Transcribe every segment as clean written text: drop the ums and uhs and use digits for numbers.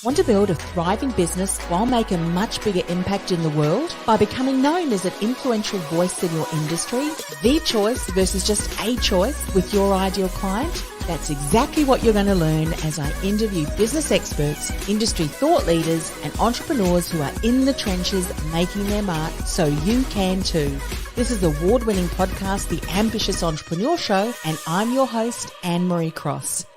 Want to build a thriving business while making a much bigger impact in the world? By becoming known as an influential voice in your industry, the choice versus just a choice with your ideal client? That's exactly what you're going to learn as I interview business experts, industry thought leaders, and entrepreneurs who are in the trenches making their mark so you can too. This is the award-winning podcast, The Ambitious Entrepreneur Show, and I'm your host, Anne-Marie Cross.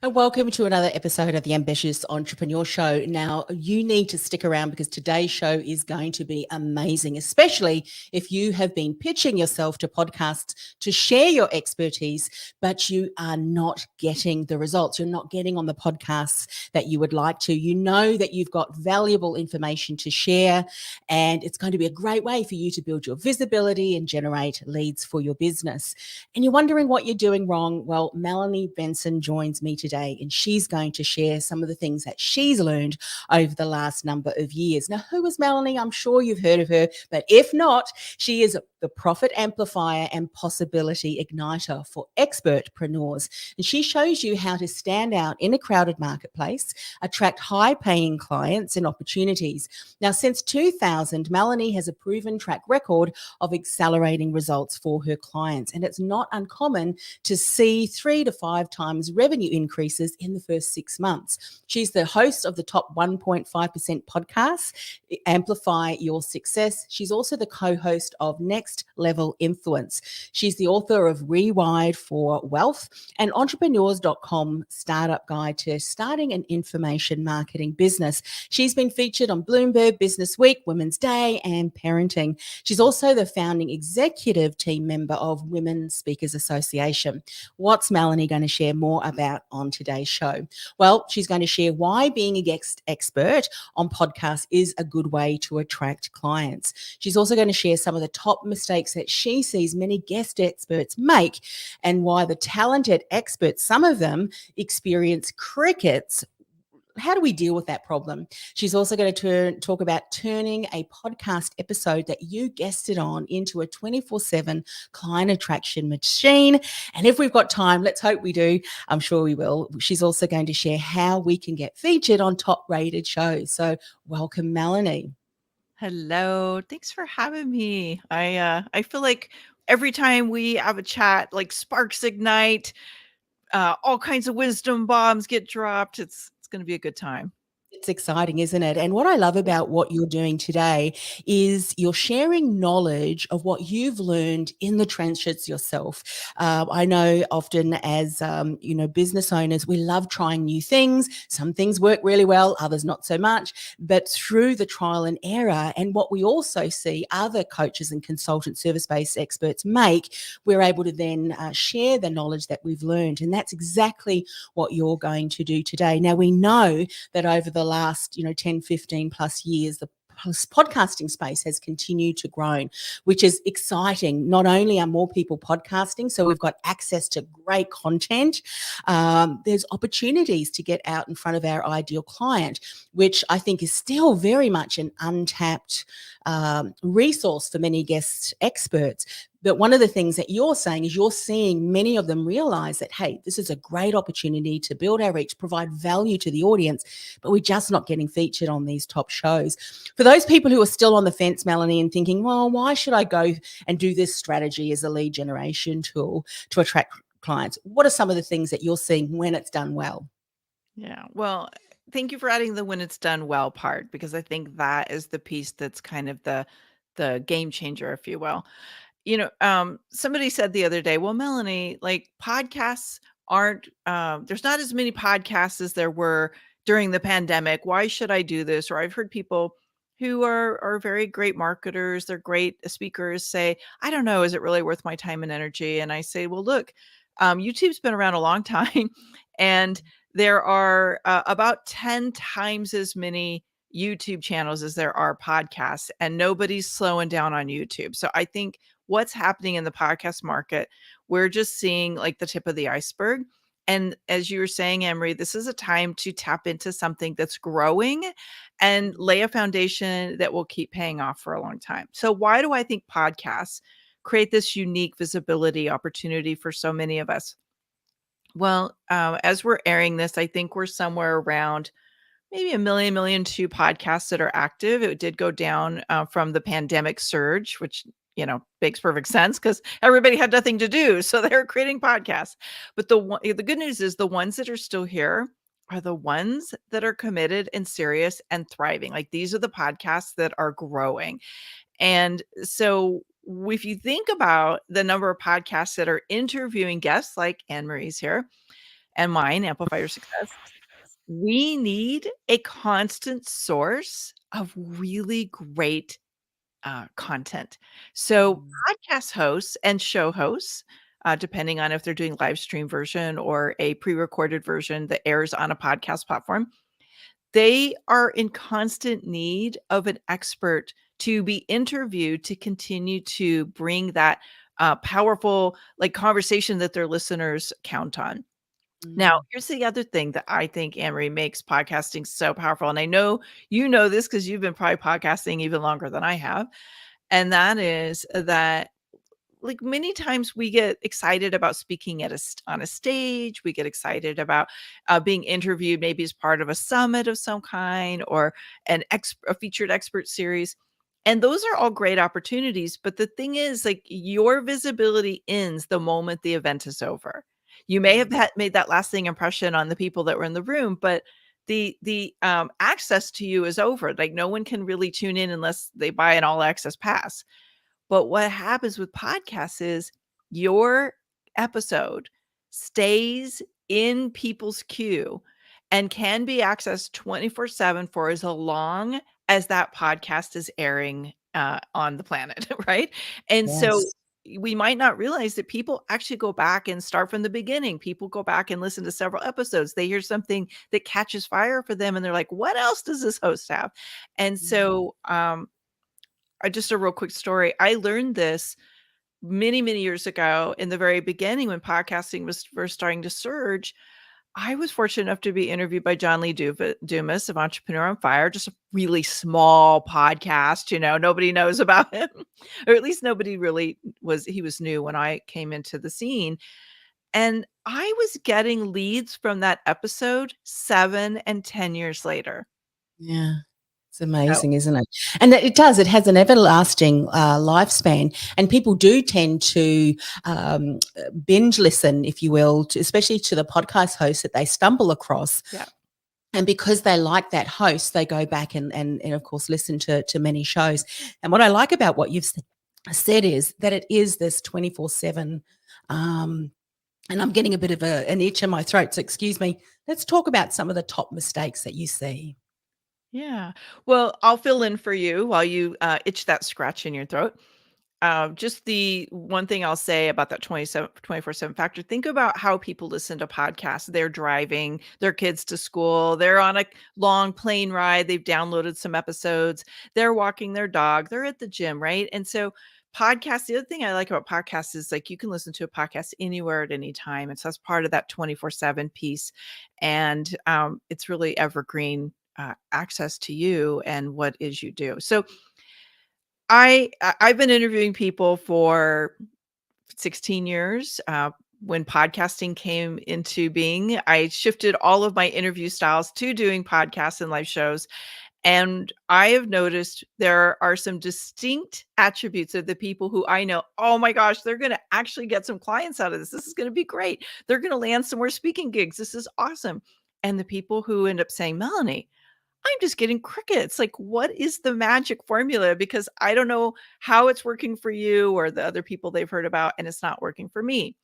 And welcome to another episode of the Ambitious Entrepreneur Show. Now, you need to stick around because today's show is going to be amazing, especially if you have been pitching yourself to podcasts to share your expertise, but you are not getting the results. You're not getting on the podcasts that you would like to. You know that you've got valuable information to share, and it's going to be a great way for you to build your visibility and generate leads for your business. And you're wondering what you're doing wrong. Well, Melanie Benson joins me today, and she's going to share some of the things that she's learned over the last number of years. Now, who is Melanie? I'm sure you've heard of her, but if not, she is the Profit Amplifier and Possibility Ignitor for Expert-preneurs. And she shows you how to stand out in a crowded marketplace, attract high-paying clients and opportunities. Now, since 2000, Melanie has a proven track record of accelerating results for her clients, and it's not uncommon to see 3 to 5 times revenue increases in the first 6 months. She's the host of the top 1.5% podcast, Amplify Your Success. She's also the co-host of Next Level Influence. She's the author of Rewired for Wealth and Entrepreneurs.com Startup Guide to Starting an Information Marketing Business. She's been featured on Bloomberg BusinessWeek, Women's Day, and Parenting. She's also the founding executive team member of Women Speakers Association. What's Melanie going to share more about on today's show? Well, she's going to share why being a guest expert on podcasts is a good way to attract clients. She's also going to share some of the top mistakes that she sees many guest experts make and why the talented experts, some of them, experience crickets. How do we deal with that problem? She's also going to talk about turning a podcast episode that you guested on into a 24/7 client attraction machine. And if we've got time, let's hope we do. I'm sure we will. She's also going to share how we can get featured on top-rated shows. So welcome, Melanie. Hello. Thanks for having me. I feel like every time we have a chat, like sparks ignite, all kinds of wisdom bombs get dropped. It's going to be a good time. It's exciting, isn't it? And what I love about what you're doing today is you're sharing knowledge of what you've learned in the trenches yourself. I know often as, business owners, we love trying new things. Some things work really well, others not so much. But through the trial and error, and what we also see other coaches and consultant service-based experts make, we're able to then share the knowledge that we've learned. And that's exactly what you're going to do today. Now, we know that over the last 10, 15 plus years, the podcasting space has continued to grow, which is exciting. Not only are more people podcasting, so we've got access to great content, there's opportunities to get out in front of our ideal client, which I think is still very much an untapped resource for many guest experts. But one of the things that you're saying is you're seeing many of them realize that, hey, this is a great opportunity to build our reach, provide value to the audience, but we're just not getting featured on these top shows. For those people who are still on the fence, Melanie, and thinking, well, why should I go and do this strategy as a lead generation tool to attract clients? What are some of the things that you're seeing when it's done well? Yeah. Well, thank you for adding the when it's done well part, because I think that is the piece that's kind of the game changer, if you will. Somebody said the other day, well, Melanie, like podcasts aren't, there's not as many podcasts as there were during the pandemic. Why should I do this? Or I've heard people who are very great marketers, they're great speakers, say, I don't know, is it really worth my time and energy? And I say, well, look, YouTube's been around a long time, and there are about 10 times as many YouTube channels as there are podcasts, and nobody's slowing down on YouTube. So I think what's happening in the podcast market, we're just seeing like the tip of the iceberg. And as you were saying, Anne-Marie, this is a time to tap into something that's growing and lay a foundation that will keep paying off for a long time. So why do I think podcasts create this unique visibility opportunity for so many of us? Well, as we're airing this, I think we're somewhere around maybe a million two podcasts that are active. It did go down from the pandemic surge, which makes perfect sense because everybody had nothing to do, so they're creating podcasts. But the good news is the ones that are still here are the ones that are committed and serious and thriving. Like these are the podcasts that are growing. And so if you think about the number of podcasts that are interviewing guests like Anne Marie's here and mine, Amplify Your Success, we need a constant source of really great content. So Mm. podcast hosts and show hosts, depending on if they're doing live stream version or a pre-recorded version that airs on a podcast platform, they are in constant need of an expert to be interviewed to continue to bring that powerful like conversation that their listeners count on. Now, Mm. here's the other thing that I think, Anne-Marie, makes podcasting so powerful, and I know you know this because you've been probably podcasting even longer than I have, and that is that, like, many times we get excited about speaking on a stage, we get excited about, being interviewed maybe as part of a summit of some kind or a featured expert series, and those are all great opportunities, but the thing is, like, your visibility ends the moment the event is over. You may have Mm. made that lasting impression on the people that were in the room, but the access to you is over. Like, no one can really tune in unless they buy an all access pass. But what happens with podcasts is your episode stays in people's queue and can be accessed 24/7 for as long as that podcast is airing on the planet, right? And so Yes. we might not realize that people actually go back and start from the beginning. People go back and listen to several episodes. They hear something that catches fire for them and they're like, what else does this host have? And Mm. so just a real quick story. I learned this many, many years ago in the very beginning when podcasting was first starting to surge. I was fortunate enough to be interviewed by John Lee Dumas of Entrepreneur on Fire, just a really small podcast, nobody knows about him, or at least nobody really he was new when I came into the scene. And I was getting leads from that episode 7 and 10 years later. Yeah. It's So amazing, isn't it? And it does. It has an everlasting lifespan, and people do tend to binge listen, if you will, especially to the podcast host that they stumble across. yeah. And because they like that host, they go back and of course listen to many shows. And what I like about what you've said is that it is this 24/7. And I'm getting a bit of an itch in my throat, so excuse me. Let's talk about some of the top mistakes that you see. Yeah. Well, I'll fill in for you while you itch that scratch in your throat. Just the one thing I'll say about that 24/7 factor, think about how people listen to podcasts. They're driving their kids to school. They're on a long plane ride. They've downloaded some episodes. They're walking their dog. They're at the gym, right? And so podcasts, the other thing I like about podcasts is like you can listen to a podcast anywhere at any time. And so that's part of that 24/7 piece. And it's really evergreen access to you and what is you do. So I've been interviewing people for 16 years. When podcasting came into being, I shifted all of my interview styles to doing podcasts and live shows. And I have noticed there are some distinct attributes of the people who I know, oh my gosh, they're going to actually get some clients out of this. This is going to be great. They're going to land some more speaking gigs. This is awesome. And the people who end up saying, Melanie, I'm just getting crickets. Like, what is the magic formula? Because I don't know how it's working for you or the other people they've heard about, and it's not working for me.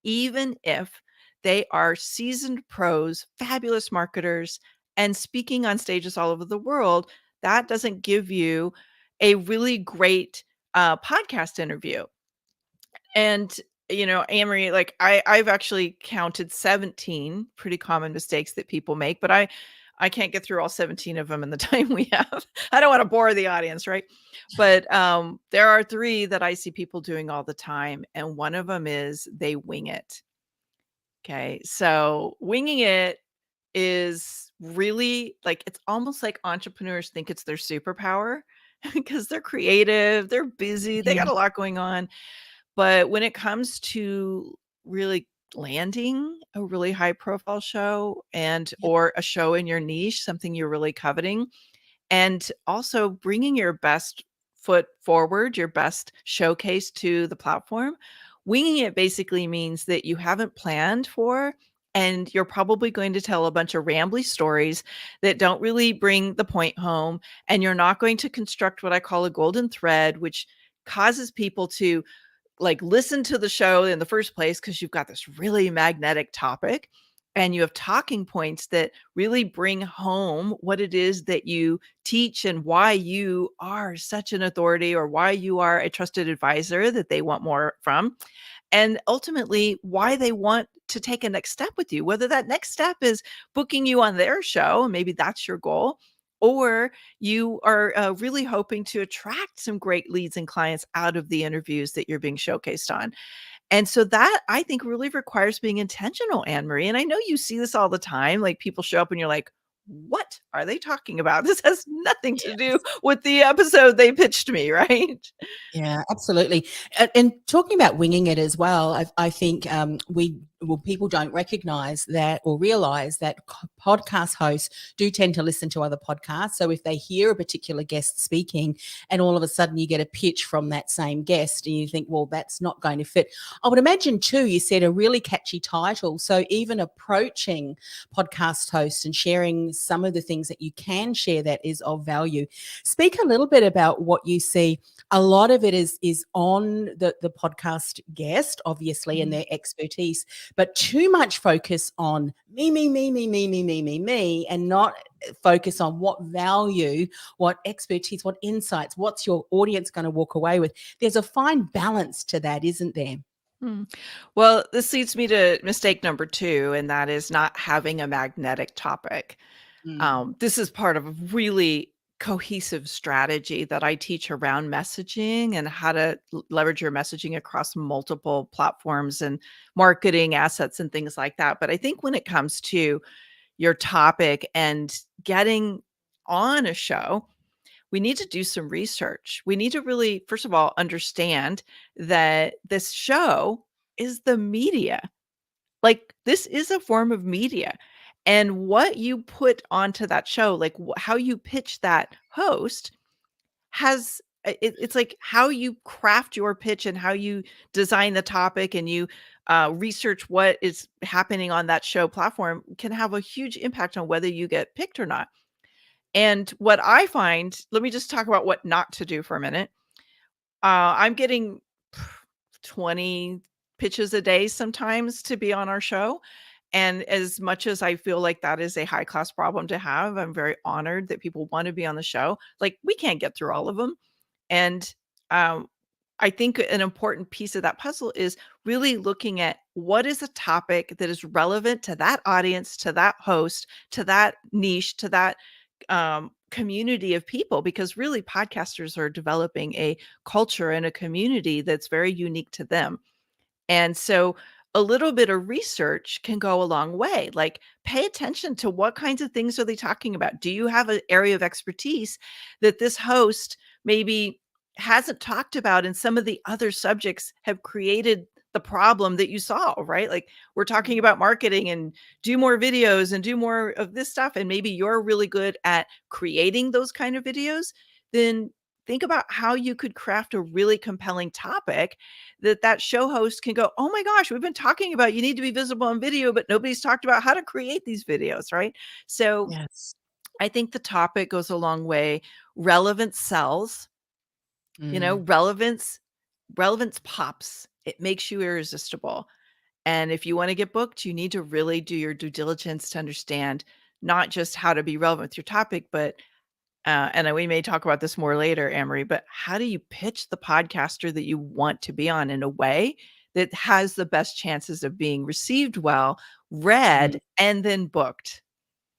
Even if they are seasoned pros, fabulous marketers, and speaking on stages all over the world, that doesn't give you a really great podcast interview. And Amory, like I've actually counted 17 pretty common mistakes that people make, but I can't get through all 17 of them in the time we have. I don't want to bore the audience, right? But there are 3 that I see people doing all the time, and one of them is they wing it. Okay, so winging it is really like it's almost like entrepreneurs think it's their superpower because they're creative, they're busy, they got Yeah. a lot going on. But when it comes to really landing a really high profile show and Yep. or a show in your niche, something you're really coveting, and also bringing your best foot forward, your best showcase to the platform. Winging it basically means that you haven't planned for, and you're probably going to tell a bunch of rambly stories that don't really bring the point home. And you're not going to construct what I call a golden thread, which causes people to like listen to the show in the first place because you've got this really magnetic topic and you have talking points that really bring home what it is that you teach and why you are such an authority or why you are a trusted advisor that they want more from, and ultimately why they want to take a next step with you, whether that next step is booking you on their show, and maybe that's your goal, or you are really hoping to attract some great leads and clients out of the interviews that you're being showcased on. And so that I think really requires being intentional, Anne Marie. And I know you see this all the time. Like people show up and you're like, what are they talking about? This has nothing to do with the episode they pitched me, right? Yeah, absolutely. And talking about winging it as well, I think people don't recognize that or realize that podcast hosts do tend to listen to other podcasts. So if they hear a particular guest speaking and all of a sudden you get a pitch from that same guest and you think, well, that's not going to fit. I would imagine too, you said a really catchy title. So even approaching podcast hosts and sharing some of the things that you can share that is of value. Speak a little bit about what you see. A lot of it is on the podcast guest, obviously, and their expertise, but too much focus on me, and not focus on what value, what expertise, what insights, what's your audience going to walk away with. There's a fine balance to that, isn't there? Well, this leads me to mistake number 2, and that is not having a magnetic topic. This is part of a really cohesive strategy that I teach around messaging and how to leverage your messaging across multiple platforms and marketing assets and things like that. But I think when it comes to your topic and getting on a show, we need to do some research. We need to really, first of all, understand that this show is the media. Like, this is a form of media, and what you put onto that show, like, how you pitch that host has it's like how you craft your pitch and how you design the topic and you, research what is happening on that show platform can have a huge impact on whether you get picked or not. And what I find, let me just talk about what not to do for a minute. I'm getting 20 pitches a day sometimes to be on our show. And as much as I feel like that is a high class problem to have, I'm very honored that people want to be on the show. Like, we can't get through all of them. And um, I think an important piece of that puzzle is really looking at what is a topic that is relevant to that audience, to that host, to that niche, to that community of people, because really podcasters are developing a culture and a community that's very unique to them. And so a little bit of research can go a long way. Like, pay attention to what kinds of things are they talking about? Do you have an area of expertise that this host maybe hasn't talked about, and some of the other subjects have created the problem that you saw, right? Like, we're talking about marketing and do more videos and do more of this stuff, and maybe you're really good at creating those kind of videos. Then think about how you could craft a really compelling topic that show host can go, oh my gosh, we've been talking about you need to be visible on video, but nobody's talked about how to create these videos, right? So Yes. I think the topic goes a long way. Relevance sells, relevance pops. It makes you irresistible. And if you want to get booked, you need to really do your due diligence to understand not just how to be relevant with your topic, but and we may talk about this more later, Amory, but how do you pitch the podcaster that you want to be on in a way that has the best chances of being received well, read, and then booked?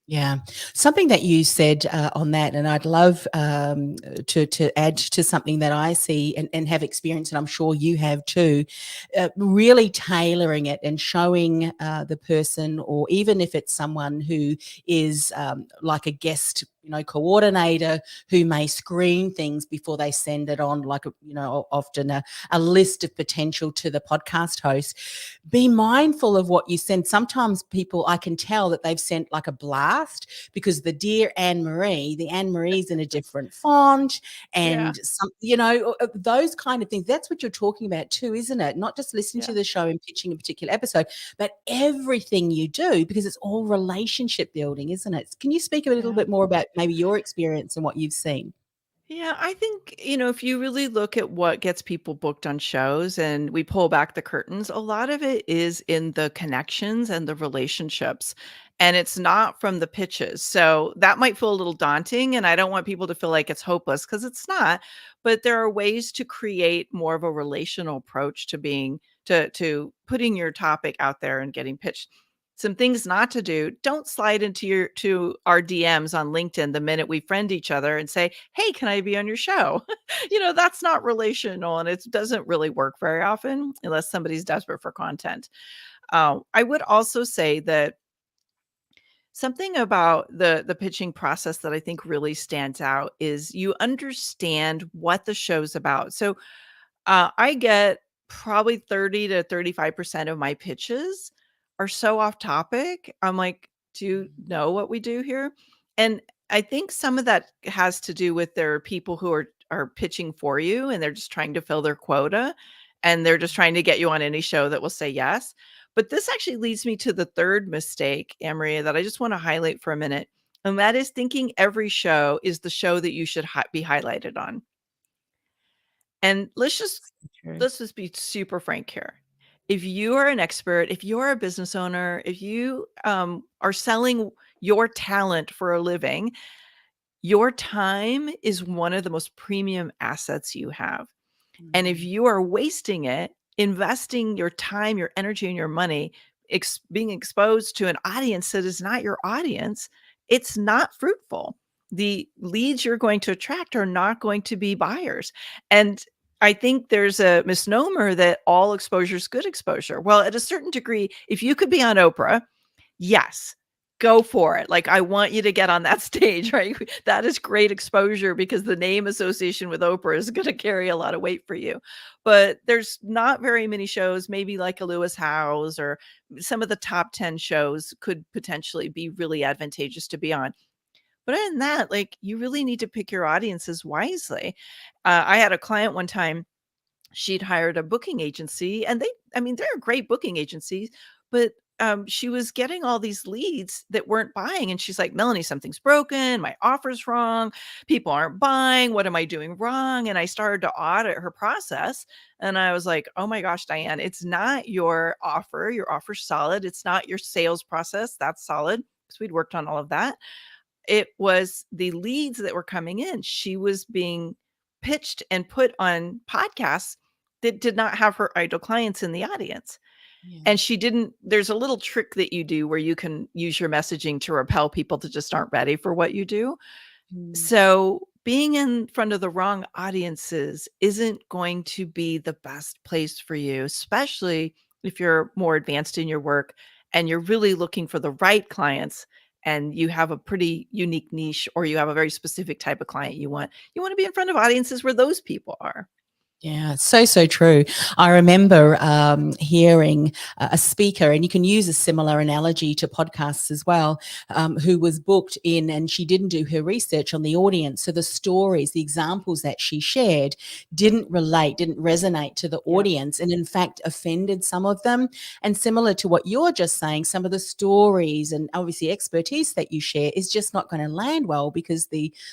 Yeah, something that you said on that, and I'd love to add to something that I see and have experienced, and I'm sure you have too. Really tailoring it and showing the person, or even if it's someone who is like a guest coordinator who may screen things before they send it on, like, often a list of potential to the podcast host. Be mindful of what you send. Sometimes people, I can tell that they've sent like a blast because the dear the Anne Marie's in a different font, and some, those kind of things. That's what you're talking about too, isn't it? Not just listening to the show and pitching a particular episode, but everything you do, because it's all relationship building, isn't it? Can you speak a little bit more about maybe your experience and what you've seen? Yeah, I think, if you really look at what gets people booked on shows and we pull back the curtains, a lot of it is in the connections and the relationships. And it's not from the pitches. So that might feel a little daunting. And I don't want people to feel like it's hopeless, because it's not. But there are ways to create more of a relational approach to to putting your topic out there and getting pitched. Some things not to do: don't slide to our DMs on LinkedIn the minute we friend each other and say, "Hey, can I be on your show?" That's not relational, and it doesn't really work very often unless somebody's desperate for content. I would also say that something about the pitching process that I think really stands out is you understand what the show's about. So I get probably 30 to 35% of my pitches are so off topic. I'm like, "Do you know what we do here?" And I think some of that has to do with there are people who are pitching for you, and they're just trying to fill their quota, and they're just trying to get you on any show that will say yes. But this actually leads me to the third mistake, Anne-Marie, that I just want to highlight for a minute. And that is thinking every show is the show that you should be highlighted on. And True. let's just be super frank here. If you are an expert, if you're a business owner, if you are selling your talent for a living, your time is one of the most premium assets you have. And if you are wasting it, investing your time, your energy, and your money, being exposed to an audience that is not your audience, it's not fruitful. The leads you're going to attract are not going to be buyers. And I think there's a misnomer that all exposure is good exposure. Well, at a certain degree, if you could be on Oprah, yes, go for it. Like, I want you to get on that stage, right? That is great exposure because the name association with Oprah is going to carry a lot of weight for you. But there's not very many shows, maybe like a Lewis Howes or some of the top 10 shows could potentially be really advantageous to be on. But other than that, like, you really need to pick your audiences wisely. I had a client one time, she'd hired a booking agency, and they're great booking agencies, but she was getting all these leads that weren't buying. And she's like, "Melanie, something's broken. My offer's wrong. People aren't buying. What am I doing wrong?" And I started to audit her process. And I was like, "Oh my gosh, Diane, it's not your offer. Your offer's solid. It's not your sales process. That's solid," because we'd worked on all of that. It was the leads that were coming in. She was being pitched and put on podcasts that did not have her ideal clients in the audience. And there's a little trick that you do where you can use your messaging to repel people that just aren't ready for what you do. So being in front of the wrong audiences isn't going to be the best place for you, especially if you're more advanced in your work and you're really looking for the right clients and you have a pretty unique niche, or you have a very specific type of client you want. You want to be in front of audiences where those people are. Yeah, so true. I remember hearing a speaker, and you can use a similar analogy to podcasts as well, who was booked in, and she didn't do her research on the audience. So the stories, the examples that she shared didn't resonate to the audience, and in fact offended some of them. And similar to what you're just saying, some of the stories and obviously expertise that you share is just not going to land well because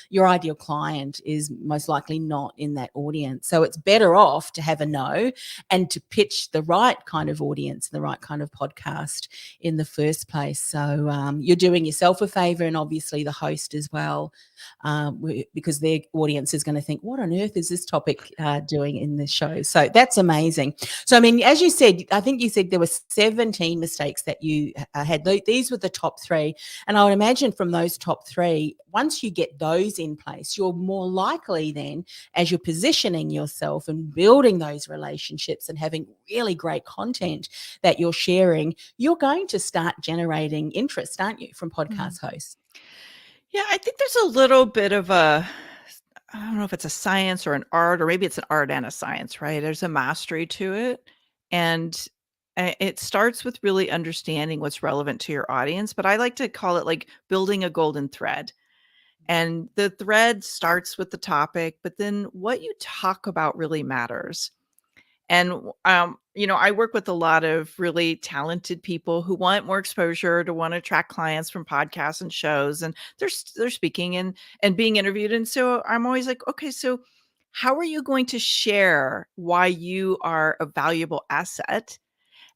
your ideal client is most likely not in that audience. So it's better off to have a no and to pitch the right kind of audience, the right kind of podcast in the first place. So you're doing yourself a favor, and obviously the host as well, because their audience is going to think, what on earth is this topic doing in this show? So that's amazing. So, I mean, as you said, I think you said there were 17 mistakes that you had. These were the top 3. And I would imagine from those top 3, once you get those in place, you're more likely then, as you're positioning yourself and building those relationships and having really great content that you're sharing, you're going to start generating interest, aren't you, from podcast hosts? Yeah, I think there's a little bit of a, I don't know if it's a science or an art, or maybe it's an art and a science, right? There's a mastery to it. And it starts with really understanding what's relevant to your audience. But I like to call it like building a golden thread. And the thread starts with the topic, but then what you talk about really matters. And, I work with a lot of really talented people who want more exposure, to want to attract clients from podcasts and shows, and they're speaking and being interviewed. And so I'm always like, okay, so how are you going to share why you are a valuable asset,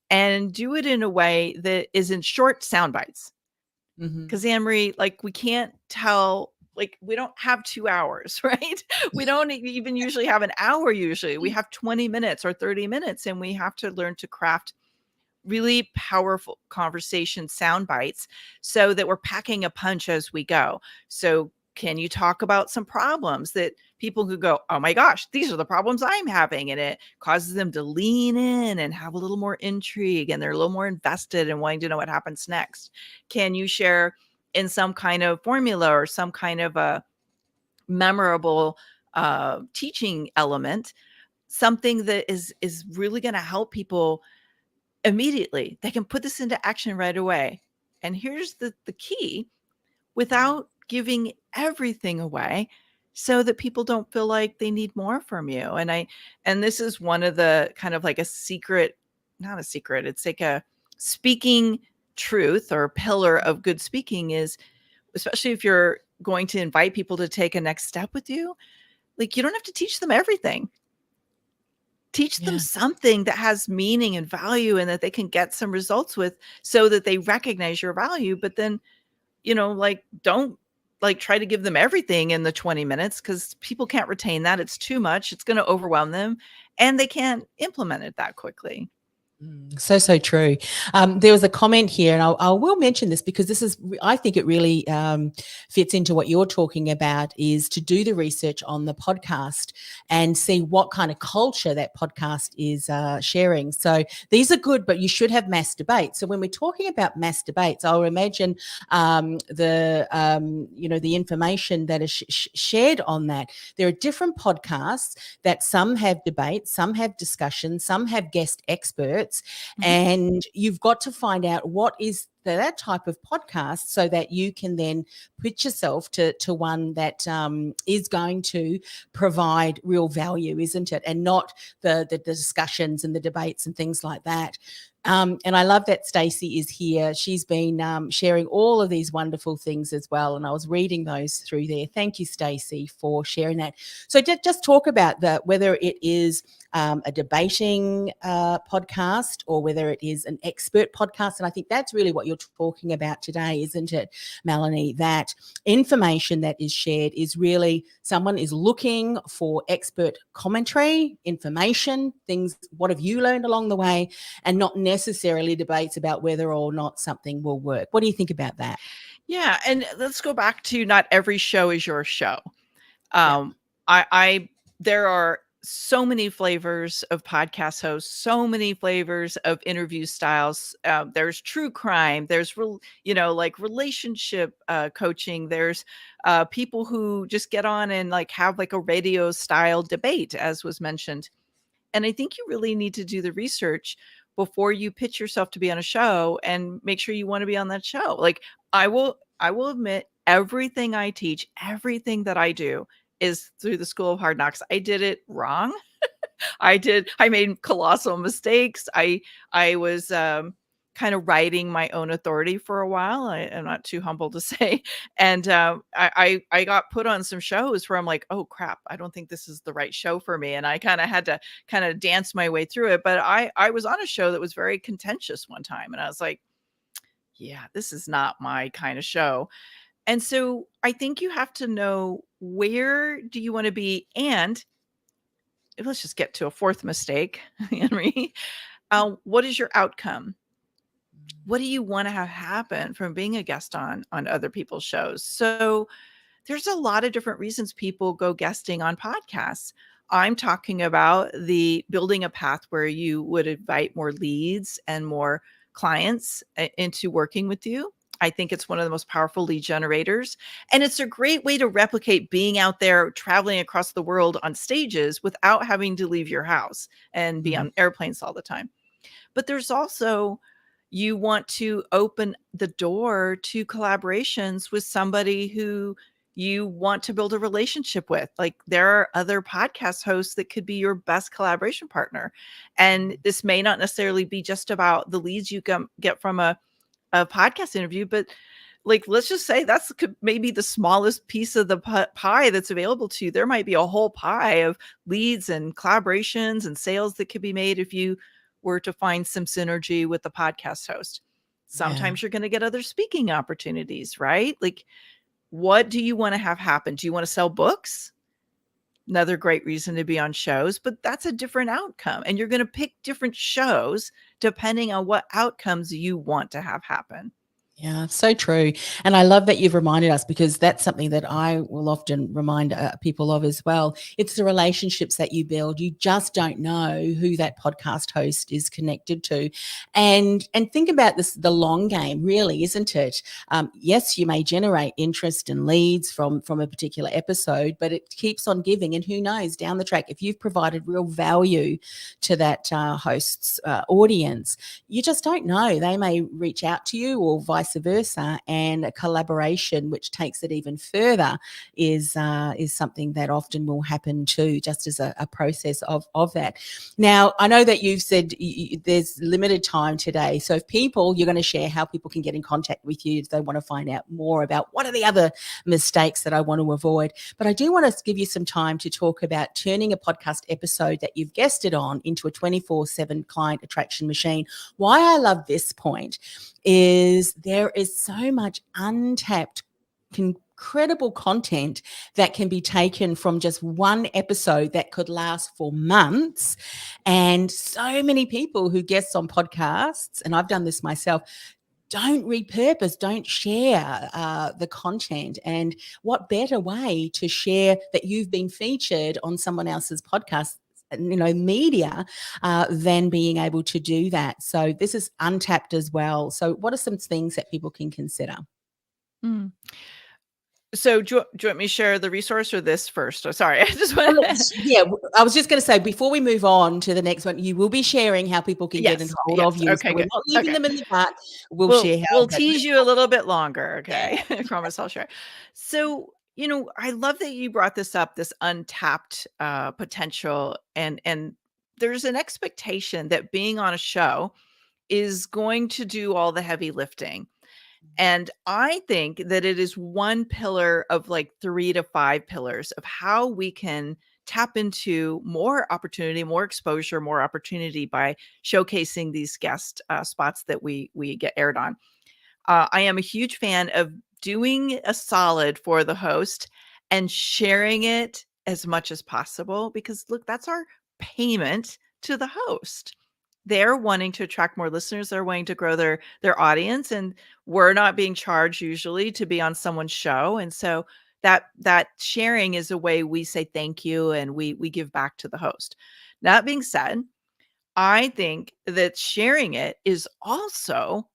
and do it in a way that is in short sound bites? Mhm. 'Cause Anne-Marie, like, we can't tell, like, we don't have 2 hours, right? We don't even usually have an hour usually. We have 20 minutes or 30 minutes, and we have to learn to craft really powerful conversation sound bites so that we're packing a punch as we go. So can you talk about some problems that people could go, oh my gosh, these are the problems I'm having? And it causes them to lean in and have a little more intrigue, and they're a little more invested in wanting to know what happens next. Can you share in some kind of formula or some kind of a memorable teaching element, something that is really going to help people immediately? They can put this into action right away. And here's the key, without giving everything away, so that people don't feel like they need more from you. And this is one of the kind of like a secret, not a secret, it's like a speaking truth or pillar of good speaking is, especially if you're going to invite people to take a next step with you, like, you don't have to teach them everything. Teach them Yeah. something that has meaning and value and that they can get some results with, so that they recognize your value. But then, like, don't like try to give them everything in the 20 minutes, because people can't retain that. It's too much. It's going to overwhelm them, and they can't implement it that quickly. So true. There was a comment here, and I will mention this because I think it really fits into what you're talking about, is to do the research on the podcast and see what kind of culture that podcast is sharing. So these are good, but you should have mass debates. So when we're talking about mass debates, I'll imagine the information that is shared on that. There are different podcasts that some have debates, some have discussions, some have guest experts, Mhm. and you've got to find out what is that type of podcast, so that you can then put yourself to one that is going to provide real value, isn't it? And not the discussions and the debates and things like that. And I love that Stacey is here. She's been sharing all of these wonderful things as well, and I was reading those through there. Thank you, Stacey, for sharing that. So just talk about whether it is a debating podcast or whether it is an expert podcast. And I think that's really what you're talking about today, isn't it, Melanie? That information that is shared is really someone is looking for expert commentary, information, things, what have you learned along the way, and not necessarily debates about whether or not something will work. What do you think about that? Yeah, and let's go back to, not every show is your show. Yeah. Um, I there are so many flavors of podcast hosts, so many flavors of interview styles. There's true crime. There's like relationship coaching. There's people who just get on and like have like a radio style debate, as was mentioned. And I think you really need to do the research before you pitch yourself to be on a show, and make sure you want to be on that show. Like, I will admit, everything I teach, everything that I do is through the School of Hard Knocks. I did it wrong. I made colossal mistakes. I was kind of riding my own authority for a while. I'm not too humble to say. And I got put on some shows where I'm like, oh crap, I don't think this is the right show for me. And I kind of had to kind of dance my way through it. But I was on a show that was very contentious one time, and I was like, yeah, this is not my kind of show. And so I think you have to know, where do you want to be? And let's just get to a fourth mistake, Henry. What is your outcome? What do you want to have happen from being a guest on other people's shows? So there's a lot of different reasons people go guesting on podcasts. I'm talking about the building a path where you would invite more leads and more clients into working with you. I think it's one of the most powerful lead generators. And it's a great way to replicate being out there traveling across the world on stages without having to leave your house and be Mm. on airplanes all the time. But there's also, you want to open the door to collaborations with somebody who you want to build a relationship with. Like, there are other podcast hosts that could be your best collaboration partner. And this may not necessarily be just about the leads you get from a podcast interview, but like, let's just say that's maybe the smallest piece of the pie that's available to you. There might be a whole pie of leads and collaborations and sales that could be made if you were to find some synergy with the podcast host. Yeah. Sometimes you're going to get other speaking opportunities, right? Like, what do you want to have happen? Do you want to sell books? Another great reason to be on shows, but that's a different outcome. And you're going to pick different shows depending on what outcomes you want to have happen. Yeah, so true. And I love that you've reminded us, because that's something that I will often remind people of as well. It's the relationships that you build. You just don't know who that podcast host is connected to. And think about this, the long game, really, isn't it? Yes, you may generate interest and leads from a particular episode, but it keeps on giving. And who knows, down the track, if you've provided real value to that host's audience, you just don't know. They may reach out to you, or vice versa, and a collaboration which takes it even further is something that often will happen too, just as a process of that. Now, I know that you've said there's limited time today, so if you're going to share how people can get in contact with you if they want to find out more about what are the other mistakes that I want to avoid. But I do want to give you some time to talk about turning a podcast episode that you've guested on into a 24/7 client attraction machine. Why I love this point is there is so much untapped, incredible content that can be taken from just one episode that could last for months. And so many people who guest on podcasts, and I've done this myself, don't repurpose, don't share the content. And what better way to share that you've been featured on someone else's podcast, media, than being able to do that. So this is untapped as well. So what are some things that people can consider? Mm. So do you want me to share the resource or this first? Oh, sorry. I just Well, want yeah, I was just going to say, before we move on to the next one, you will be sharing how people can get in Yes. hold of Yes. you. Okay, So we're good. not leaving Okay. them in the dark. We'll share how. We'll But tease you a little bit longer, yeah, okay? I promise I'll share. So, I love that you brought this up, this untapped potential, and there's an expectation that being on a show is going to do all the heavy lifting. And I think that it is one pillar of like 3 to 5 pillars of how we can tap into more opportunity, more exposure, more opportunity by showcasing these guest spots that we get aired on. I am a huge fan of doing a solid for the host and sharing it as much as possible, because look, that's our payment to the host. They're wanting to attract more listeners, they're wanting to grow their audience, and we're not being charged usually to be on someone's show. And so that sharing is a way we say thank you, and we give back to the host. That being said, I think that sharing it is also,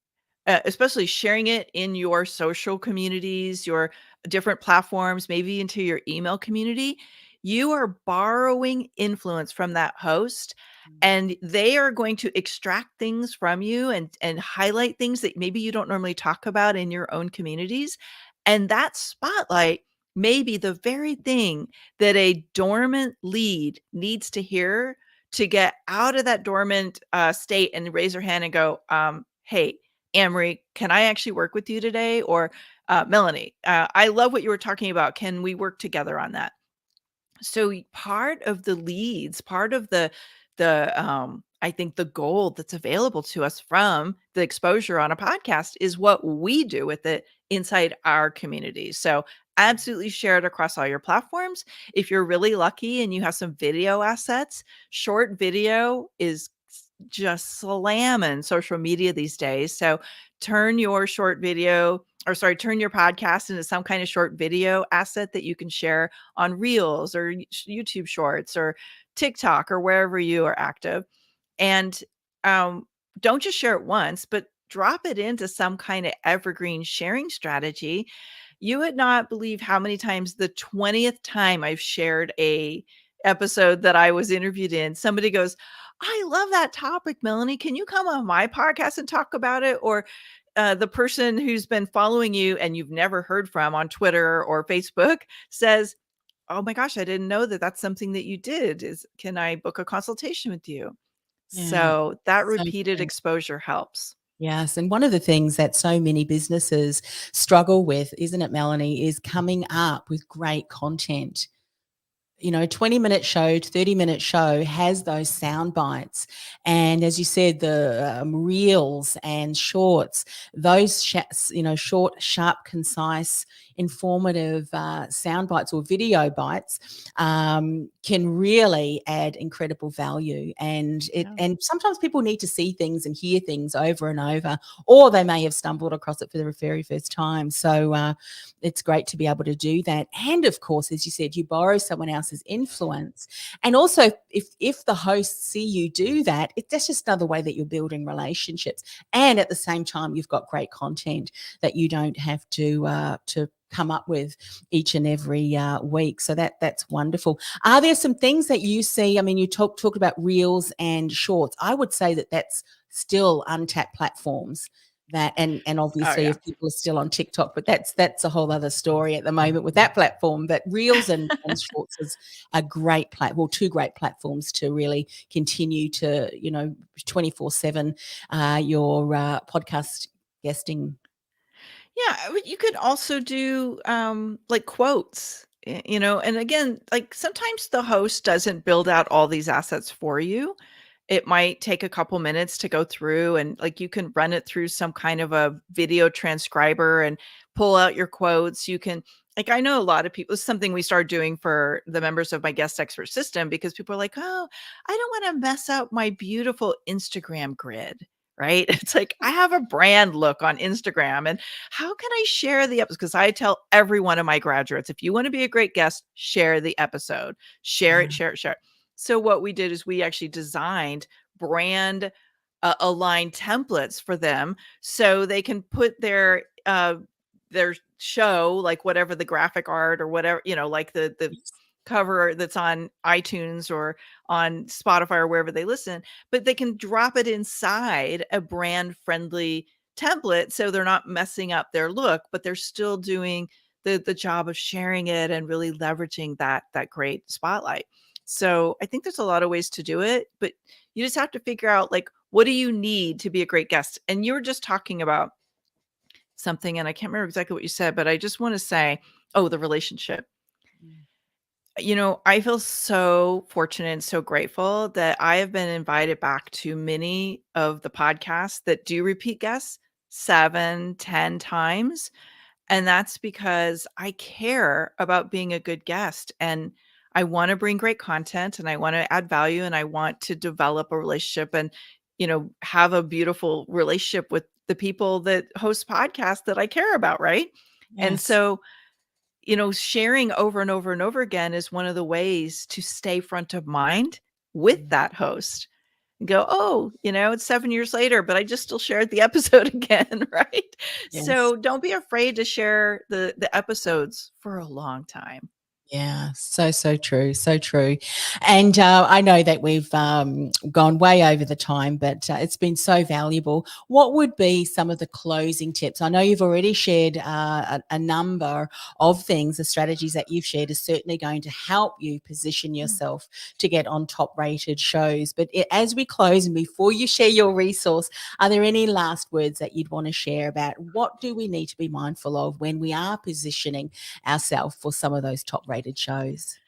especially sharing it in your social communities, your different platforms, maybe into your email community, you are borrowing influence from that host, and they are going to extract things from you and highlight things that maybe you don't normally talk about in your own communities. And that spotlight may be the very thing that a dormant lead needs to hear to get out of that dormant state and raise her hand and go, hey, Amory, can I actually work with you today? Or Melanie, I love what you were talking about. Can we work together on that? So part of the leads, part of the I think the gold that's available to us from the exposure on a podcast is what we do with it inside our community. So absolutely share it across all your platforms. If you're really lucky and you have some video assets, short video is just slamming social media these days. So turn your turn your podcast into some kind of short video asset that you can share on Reels or YouTube Shorts or TikTok or wherever you are active. And don't just share it once, but drop it into some kind of evergreen sharing strategy. You would not believe how many times, the 20th time I've shared a episode that I was interviewed in, somebody goes, I love that topic, Melanie. Can you come on my podcast and talk about it? Or the person who's been following you and you've never heard from on Twitter or Facebook says, oh my gosh, I didn't know that that's something that you did. Can I book a consultation with you? Yeah. So that So repeated true. exposure helps. Yes. And one of the things that so many businesses struggle with, isn't it, Melanie, is coming up with great content. 20-minute show, 30-minute show has those sound bites. And as you said, the reels and shorts, those, short, sharp, concise, informative sound bites or video bites can really add incredible value. Yeah. And sometimes people need to see things and hear things over and over, or they may have stumbled across it for the very first time. So it's great to be able to do that. And of course, as you said, you borrow someone else's influence. And also, if the hosts see you do that, that's just another way that you're building relationships. And at the same time, you've got great content that you don't have to come up with each and every week. So that's wonderful. Are there some things that you see? I mean, you talked about reels and shorts. I would say that that's still untapped platforms. That and Oh obviously yeah. if people are still on TikTok, but that's a whole other story at the moment with that platform. But reels and shorts is a great two great platforms to really continue to 24/7 your podcast guesting. Yeah, but you could also do like quotes, and again, like sometimes the host doesn't build out all these assets for you. It might take a couple minutes to go through, and like you can run it through some kind of a video transcriber and pull out your quotes. You can, like, I know a lot of people, it's something we started doing for the members of my guest expert system, because people are like, oh, I don't want to mess up my beautiful Instagram grid. Right. It's like, I have a brand look on Instagram, and how can I share the episode? Because I tell every one of my graduates, if you want to be a great guest, share the episode, share it, Yeah. share it, share it. So what we did is we actually designed brand aligned templates for them, so they can put their show, like whatever the graphic art or whatever, like the Yes. cover that's on iTunes or on Spotify or wherever they listen, but they can drop it inside a brand friendly template, so they're not messing up their look, but they're still doing the job of sharing it and really leveraging that great spotlight. So I think there's a lot of ways to do it, but you just have to figure out, like, what do you need to be a great guest? And you were just talking about something, and I can't remember exactly what you said, but I just want to say, oh, the relationship. Mm. I feel so fortunate and so grateful that I have been invited back to many of the podcasts that do repeat guests 7, 10 times. And that's because I care about being a good guest, and I want to bring great content, and I want to add value, and I want to develop a relationship and, have a beautiful relationship with the people that host podcasts that I care about. Right. And Yes. so, sharing over and over and over again is one of the ways to stay front of mind with Mm. that host and go, oh, it's 7 years later, but I just still shared the episode again. Right. Yes. So don't be afraid to share the episodes for a long time. Yeah, so true, so true. And I know that we've gone way over the time, but it's been so valuable. What would be some of the closing tips? I know you've already shared a number of things. The strategies that you've shared is certainly going to help you position yourself to get on top-rated shows. But as we close, and before you share your resource, are there any last words that you'd want to share about what do we need to be mindful of when we are positioning ourselves for some of those top-rated shows?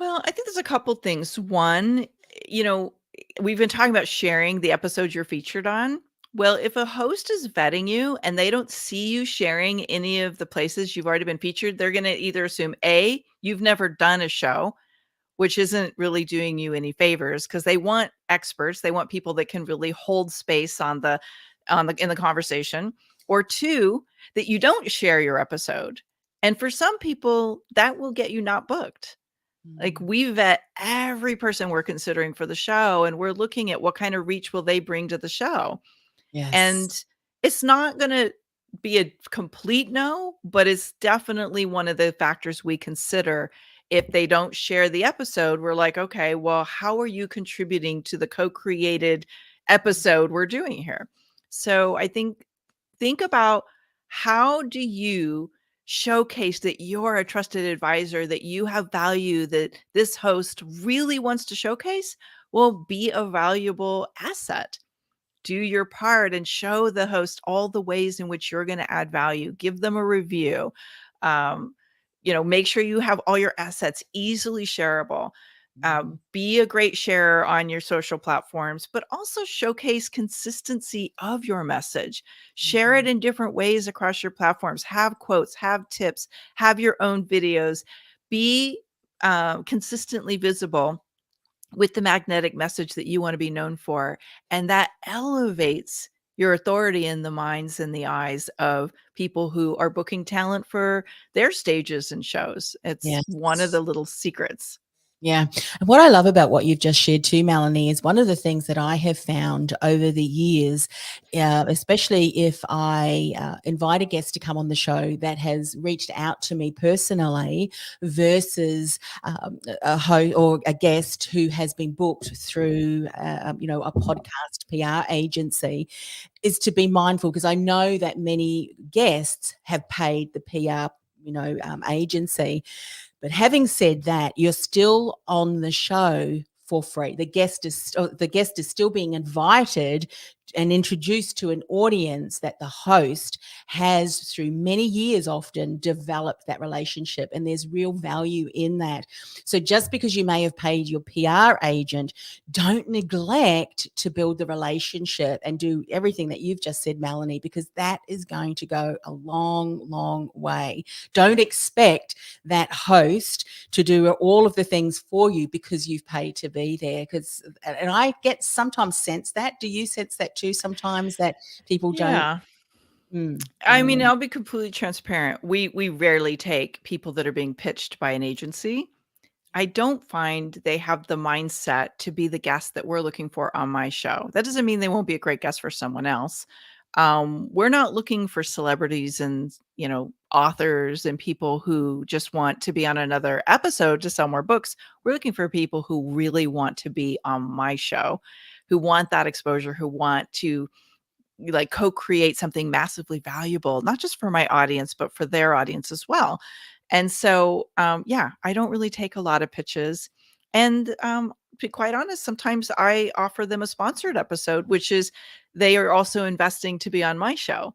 Well, I think there's a couple things. One, you know, we've been talking about sharing the episodes you're featured on. Well, if a host is vetting you and they don't see you sharing any of the places you've already been featured, they're going to either assume A, you've never done a show, which isn't really doing you any favors, because they want experts, they want people that can really hold space on the in the conversation, or two, that you don't share your episode. And for some people, that will get you not booked. Like, Mm. we vet every person we're considering for the show, and we're looking at what kind of reach will they bring to the show. Yes. And it's not going to be a complete no, but it's definitely one of the factors we consider. If they don't share the episode, we're like, okay, well, how are you contributing to the co-created episode we're doing here? So I think about, how do you showcase that you're a trusted advisor, that you have value, that this host really wants to showcase? Well, be a valuable asset. Do your part and show the host all the ways in which you're going to add value. Give them a review. Um, make sure you have all your assets easily shareable. Mhm. Be a great sharer on your social platforms, but also showcase consistency of your message. Share it Mhm. in different ways across your platforms. Have quotes, have tips, have your own videos. Be consistently visible with the magnetic message that you want to be known for. And that elevates your authority in the minds and the eyes of people who are booking talent for their stages and shows. It's one of Yes. the little secrets. Yeah. And what I love about what you've just shared too, Melanie, is one of the things that I have found over the years, especially if I invite a guest to come on the show that has reached out to me personally versus a host or a guest who has been booked through, a podcast PR agency, is to be mindful, because I know that many guests have paid the PR, agency. But having said that, you're still on the show for free. The guest is still being invited and introduced to an audience that the host has, through many years, often developed that relationship, and there's real value in that. So just because you may have paid your PR agent, don't neglect to build the relationship and do everything that you've just said, Melanie, because that is going to go a long, long way. Don't expect that host to do all of the things for you because you've paid to be there. And I get sometimes sense that. Do you sense that too sometimes, that people don't? Yeah. Go I mean, on. I'll be completely transparent. We rarely take people that are being pitched by an agency. I don't find they have the mindset to be the guest that we're looking for on my show. That doesn't mean they won't be a great guest for someone else. We're not looking for celebrities and, authors and people who just want to be on another episode to sell more books. We're looking for people who really want to be on my show, who want that exposure, who want to like co-create something massively valuable, not just for my audience, but for their audience as well. And so, yeah, I don't really take a lot of pitches. And to be quite honest, sometimes I offer them a sponsored episode, which is they are also investing to be on my show,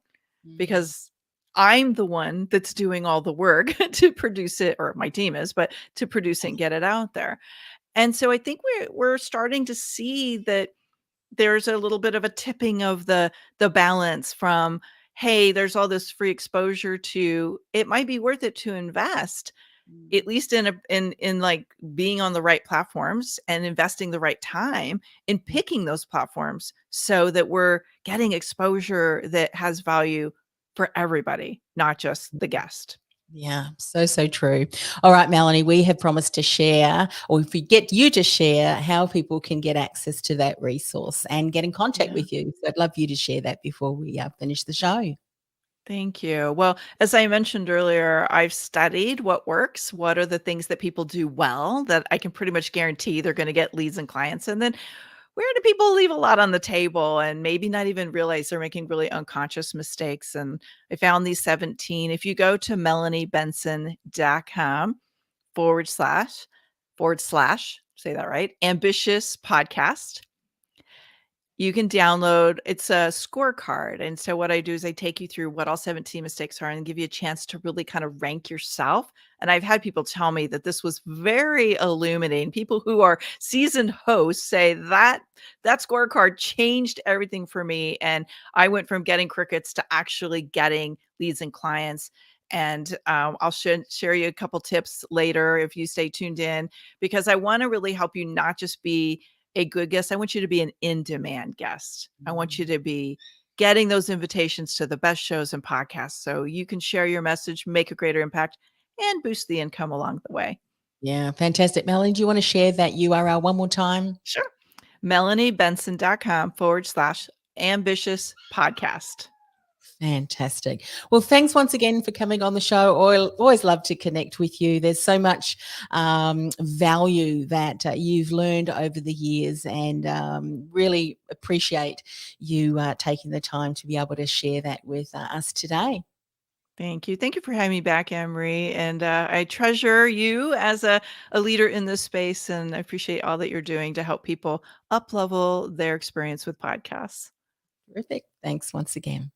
Mm, because I'm the one that's doing all the work to produce it, or my team is, but to produce it and get it out there. And so I think we're starting to see that there's a little bit of a tipping of the balance from, hey, there's all this free exposure, to it might be worth it to invest, mm, at least in like being on the right platforms and investing the right time in mm, picking those platforms so that we're getting exposure that has value for everybody, not just the guest. yeah, so, so true. All right, Melanie, we have promised to share, or if we get you to share, how people can get access to that resource and get in contact Yeah. with you. So I'd love you to share that before we finish the show. Thank you. Well, as I mentioned earlier, I've studied what works, what are the things that people do well that I can pretty much guarantee they're going to get leads and clients. And then where do people leave a lot on the table and maybe not even realize they're making really unconscious mistakes? And I found these 17. If you go to melaniebenson.com forward slash, say that right, ambitious podcast, you can download, it's a scorecard. And so what I do is I take you through what all 17 mistakes are and give you a chance to really kind of rank yourself. And I've had people tell me that this was very illuminating. People who are seasoned hosts say that scorecard changed everything for me. And I went from getting crickets to actually getting leads and clients. And I'll share you a couple tips later if you stay tuned in, because I want to really help you not just be a good guest. I want you to be an in-demand guest. I want you Mm. to be getting those invitations to the best shows and podcasts so you can share your message, make a greater impact, and boost the income along the way. Yeah, fantastic. Melanie, do you want to share that URL one more time? Sure. melaniebenson.com forward slash Ambitious Podcast. Fantastic. Well, thanks once again for coming on the show. Always love to connect with you. There's so much value that you've learned over the years, and really appreciate you taking the time to be able to share that with us today. Thank you. Thank you for having me back, Anne-Marie. And I treasure you as a leader in this space, and I appreciate all that you're doing to help people up-level their experience with podcasts. Terrific. Thanks once again.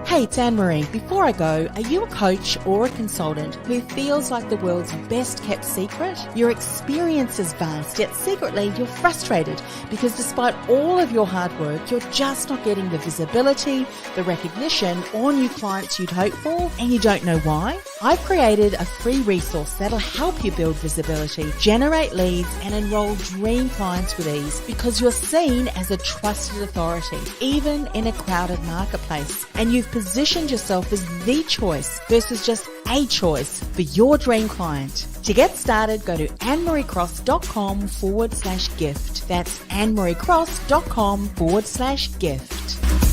Hey, it's Anne-Marie. Before I go, are you a coach or a consultant who feels like the world's best kept secret? Your experience is vast, yet secretly you're frustrated because despite all of your hard work, you're just not getting the visibility, the recognition, or new clients you'd hope for, and you don't know why? I've created a free resource that'll help you build visibility, generate leads, and enroll dream clients with ease because you're seen as a trusted authority, even in a crowded marketplace. And you've positioned yourself as the choice versus just a choice for your dream client. To get started, go to annemariecross.com/gift. That's annemariecross.com/gift.